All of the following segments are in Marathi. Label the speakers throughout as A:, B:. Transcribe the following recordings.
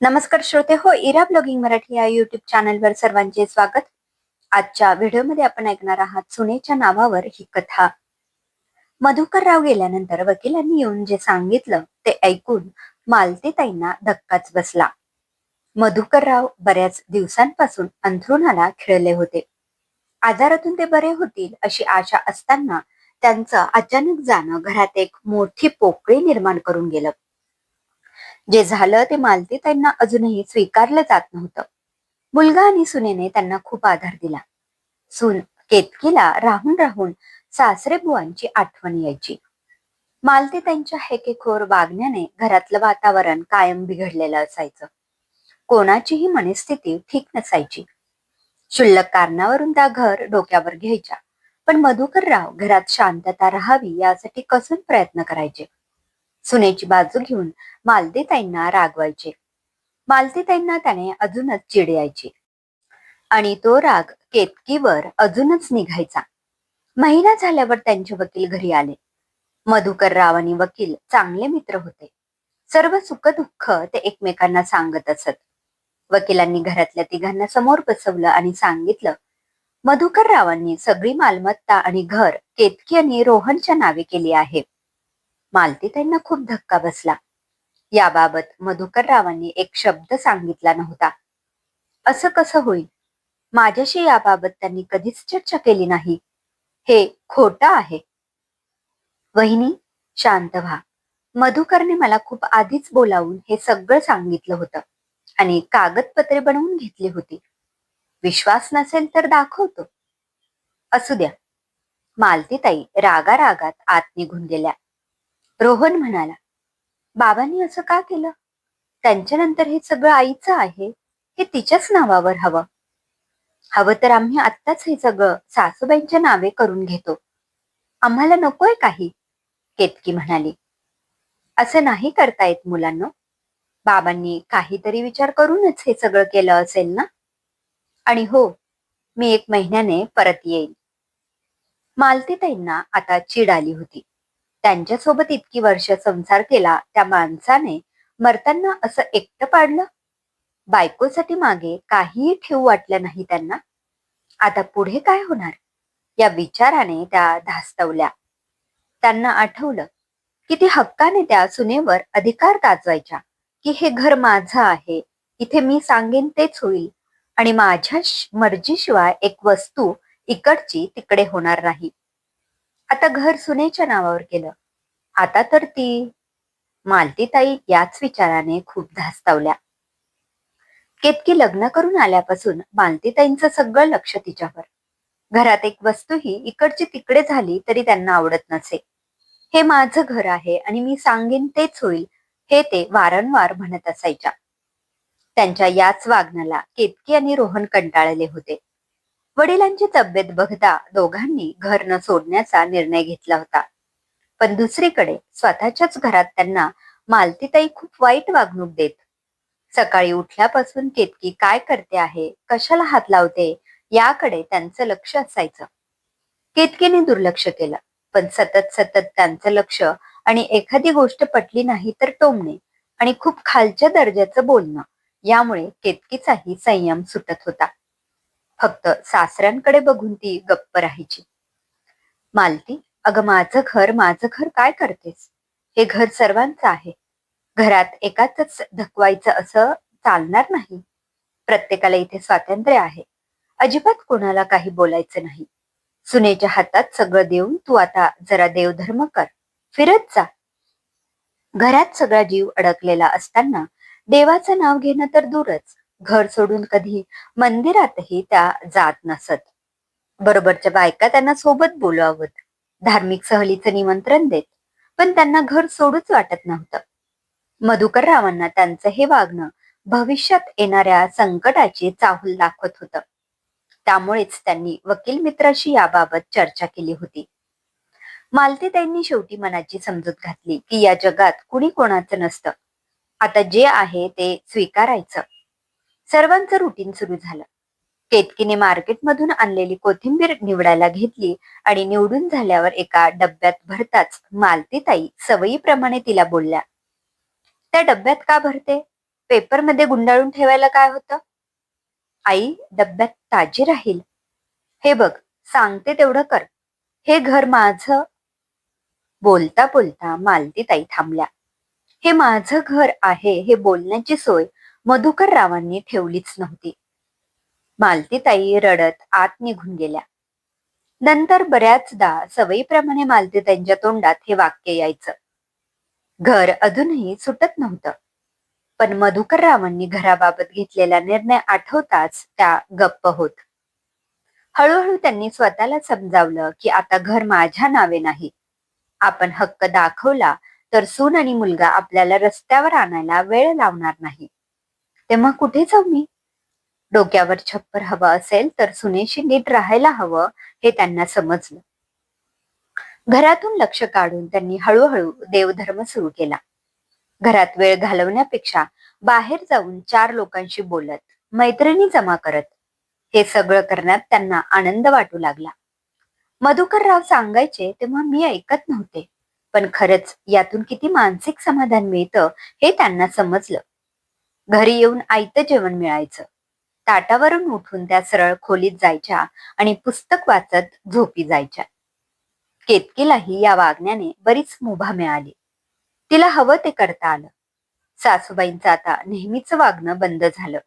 A: नमस्कार श्रोते हो, इरा ब्लॉगिंग मराठी या युट्यूब चॅनलवर सर्वांचे स्वागत. आजच्या व्हिडिओमध्ये आपण ऐकणार आहात सुनेच्या नावावर ही कथा. मधुकरराव गेल्यानंतर वकिलांनी येऊन जे सांगितलं ते ऐकून मालतीताईंना धक्काच बसला. मधुकरराव बऱ्याच दिवसांपासून अंथरुणाला खिळले होते. आजारातून ते बरे होतील अशी आशा असताना त्यांचं अचानक जाणं घरात एक मोठी पोकळी निर्माण करून गेलं. जे झालं ते मालतीताईंना अजूनही स्वीकारलं जात नव्हतं. मुलगा आणि सुनेने त्यांना खूप आधार दिला. सून केतकीला राहून राहून सासरे बुवांची आठवण यायची. मालतीताईंच्या हेकेखोर वागण्याने घरातलं वातावरण कायम बिघडलेलं असायचं. कोणाचीही मनस्थिती ठीक नसायची. क्षुल्लक कारणावरून त्या घर डोक्यावर घ्यायच्या, पण मधुकरराव घरात शांतता राहावी यासाठी कसून प्रयत्न करायचे. सुनेची बाजू घेऊन मालतीताईंना रागवायचे. मालतीताईंना त्याने अजूनच चिड यायची आणि तो राग केतकीवर अजूनच निघायचा. महिना झाल्यावर त्यांचे वकील घरी आले. मधुकरराव आणि वकील चांगले मित्र होते. सर्व सुखदुःख ते एकमेकांना सांगत असत. वकिलांनी घरातल्या तिघांना समोर बसवलं आणि सांगितलं, मधुकररावांनी सगळी मालमत्ता आणि घर केतकी आणि रोहनच्या नावे केली आहे. मालतीताईंना खूप धक्का बसला. याबाबत मधुकररावांनी एक शब्द सांगितला नव्हता. असं कसं होईल? माझ्याशी याबाबत त्यांनी कधीच चर्चा केली नाही. हे खोटं आहे. वहिनी, शांत व्हा. मधुकरने मला खूप आधीच बोलावून हे सगळं सांगितलं होतं आणि कागदपत्रे बनवून घेतली होती. विश्वास नसेल तर दाखवतो. असू द्या. मालतीताई रागारागात आत निघून गेल्या. रोहन म्हणाला, बाबांनी असं का केलं? त्यांच्यानंतर हे सगळं आईचं आहे. हे तिच्याच नावावर हवं. हवं तर आम्ही आत्ताच हे सगळं सासूबाईंच्या नावे करून घेतो. आम्हाला नकोय काही, केतकी म्हणाली. असं नाही करता येत मुलांनो. बाबांनी काहीतरी विचार करूनच हे सगळं केलं असेल ना. आणि हो, मी 1 महिन्याने परत येईल. मालतीताईंना आता चीड आली होती. त्यांच्यासोबत इतकी वर्ष संसार केला त्या माणसाने मरताना असं एकटं पाडलं. बायकोसाठी मागे काहीही ठेवू वाटलं नाही त्यांना. आता पुढे काय होणार या विचाराने त्या धास्तवल्या. त्यांना आठवलं किती हक्काने त्या सुनेवर अधिकार गाजवायच्या की हे घर माझं आहे, इथे मी सांगेन तेच होईल आणि माझ्या मर्जीशिवाय एक वस्तू इकडची तिकडे होणार नाही. आता घर सुनेच्या नावावर केलं. आता तर ती मालतीताई याच विचाराने खूप धास्तावल्या. केतकी लग्न करून आल्यापासून मालतीताईंचं सगळं लक्ष तिच्यावर. घरात एक वस्तूही इकडची तिकडे झाली तरी त्यांना आवडत नसे. हे माझं घर आहे आणि मी सांगेन तेच होईल, हे ते वारंवार म्हणत असायच्या. त्यांच्या याच वागण्याला केतकी आणि रोहन कंटाळले होते. वडिलांची तब्येत बघता दोघांनी घर न सोडण्याचा निर्णय घेतला होता. पण दुसरीकडे स्वतःच्याच घरात त्यांना मालतीताई खूप वाईट वागणूक देत. सकाळी उठल्यापासून केतकी काय करते आहे, कशाला हात लावते याकडे त्यांचं लक्ष असायचं. केतकीने दुर्लक्ष केलं, पण सतत सतत त्यांचं लक्ष आणि एखादी गोष्ट पटली नाही तर टोमणे आणि खूप खालच्या दर्जाचं बोलणं यामुळे केतकीचाही संयम सुटत होता. फक्त सासऱ्यांकडे बघून ती गप्प राहायची. मालती, अगं माझं घर काय करतेस? हे घर सर्वांचं आहे. घरात एकाच धकवायचं असं चालणार नाही. प्रत्येकाला इथे स्वातंत्र्य आहे. अजिबात कोणाला काही बोलायचं नाही. सुनेच्या हातात सगळं देऊन तू आता जरा देवधर्म कर, फिरत जा. घरात सगळा जीव अडकलेला असताना देवाचं नाव घेणं तर दूरच, घर सोडून कधी मंदिरातही त्या जात नसत. बरोबरच्या बायका त्यांना सोबत बोलावत, धार्मिक सहलीचं निमंत्रण देत, पण त्यांना घर सोडूच वाटत नव्हतं. मधुकररावांना त्यांचं हे वागणं भविष्यात येणाऱ्या संकटाची चाहूल दाखवत होतं. त्यामुळेच त्यांनी वकील मित्राशी याबाबत चर्चा केली होती. मालतीताईंनी शेवटी मनाची समजूत घातली की या जगात कुणी कोणाचं नसतं. आता जे आहे ते स्वीकारायचं. सर्वांचं रुटीन सुरू झालं. केतकीने मार्केटमधून आणलेली कोथिंबीर निवडायला घेतली आणि निवडून झाल्यावर एका डब्यात भरताच मालतीताई सवयीप्रमाणे तिला बोलल्या, त्या डब्यात का भरते? पेपरमध्ये गुंडाळून ठेवायला काय होतं? आई, डब्यात ताजी राहील. हे बघ, सांगते तेवढं कर. हे घर माझं. बोलता बोलता मालतीताई थांबल्या. हे माझं घर आहे हे बोलण्याची सोय मधुकर रावांनी ठेवलीच नव्हती. मालतीताई रडत आत निघून गेल्या. नंतर बऱ्याचदा सवयीप्रमाणे मालतीताईंच्या तोंडात हे वाक्य यायचं. घर अजूनही सुटत नव्हतं, पण मधुकर रावांनी घराबाबत घेतलेला निर्णय आठवताच त्या गप्प होत. हळूहळू त्यांनी स्वतःला समजावलं की आता घर माझ्या नावे नाही. आपण हक्क दाखवला तर सून आणि मुलगा आपल्याला रस्त्यावर आणायला वेळ लावणार नाही. तेव्हा कुठे जाऊ मी? डोक्यावर छप्पर हवं असेल तर सुनेशी नीट राहायला हवं हे त्यांना समजलं. घरातून लक्ष काढून त्यांनी हळूहळू देवधर्म सुरू केला. घरात वेळ घालवण्यापेक्षा बाहेर जाऊन 4 लोकांशी बोलत, मैत्रिणी जमा करत हे सगळं करण्यात त्यांना आनंद वाटू लागला. मधुकरराव सांगायचे तेव्हा मी ऐकत नव्हते, पण खरंच यातून किती मानसिक समाधान मिळतं हे त्यांना समजलं. घरी येऊन आयतं जेवण मिळायचं. ताटावरून उठून त्या सरळ खोलीत जायच्या आणि पुस्तक वाचत झोपी जायच्या. केतकीलाही या वागण्याने बरीच मुभा मिळाली. तिला हवं ते करता आलं. सासूबाईंचं आता नेहमीच वागणं बंद झालं.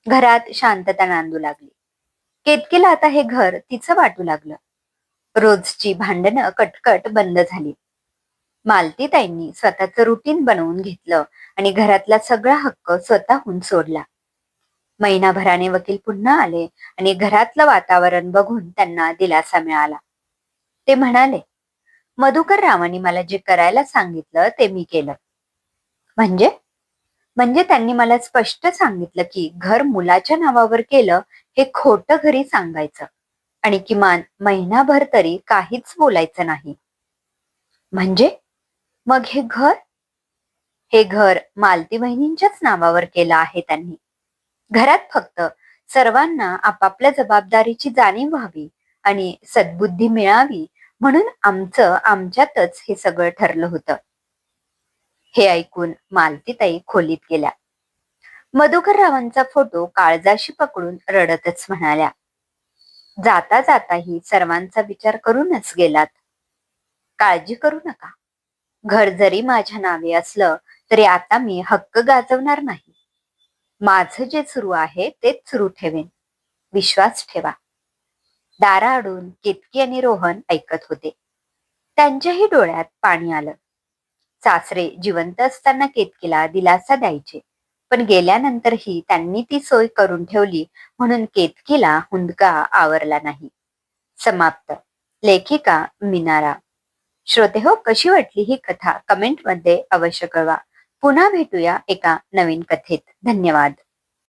A: घरात शांतता नांदू लागली. केतकीला आता हे घर तिचं वाटू लागलं. रोजची भांडणं कटकट बंद झाली. मालतीताईंनी स्वतःचं रुटीन बनवून घेतलं आणि घरातला सगळा हक्क स्वतःहून सोडला. महिनाभराने वकील पुन्हा आले आणि घरातलं वातावरण बघून त्यांना दिलासा मिळाला. ते म्हणाले, मधुकर रावांनी मला जे करायला सांगितलं ते मी केलं. म्हणजे म्हणजे त्यांनी मला स्पष्ट सांगितलं की घर मुलाच्या नावावर केलं हे खोटं घरी सांगायचं आणि किमान महिनाभर तरी काहीच बोलायचं नाही. म्हणजे मग हे घर मालती बहिणींच्याच नावावर केलं आहे त्यांनी. घरात फक्त सर्वांना आपापल्या जबाबदारीची जाणीव व्हावी आणि सद्बुद्धी मिळावी म्हणून आमच्यातच हे सगळं ठरलं होतं. हे ऐकून मालतीताई खोलीत गेल्या. मधुकररावांचा फोटो काळजाशी पकडून रडतच म्हणाल्या, जाता जाताही सर्वांचा विचार करूनच गेलात. काळजी करू नका. घर जरी माझ्या नावे असलं तरी आता मी हक्क गाजवणार नाही. माझं जे सुरू आहे तेच सुरू ठेवेन. विश्वास ठेवा. दाराआडून केतकी आणि रोहन ऐकत होते. त्यांच्याही डोळ्यात पाणी आलं. सासरे जिवंत असताना केतकीला दिलासा द्यायचे, पण गेल्यानंतरही त्यांनी ती सोय करून ठेवली म्हणून केतकीला हुंदका आवरला नाही. समाप्त. लेखिका मिनारा. श्रोते हो, कशी वाटली ही कथा कमेंट मध्ये अवश्य कळवा. पुन्हा भेटूया एका नवीन कथेत. धन्यवाद.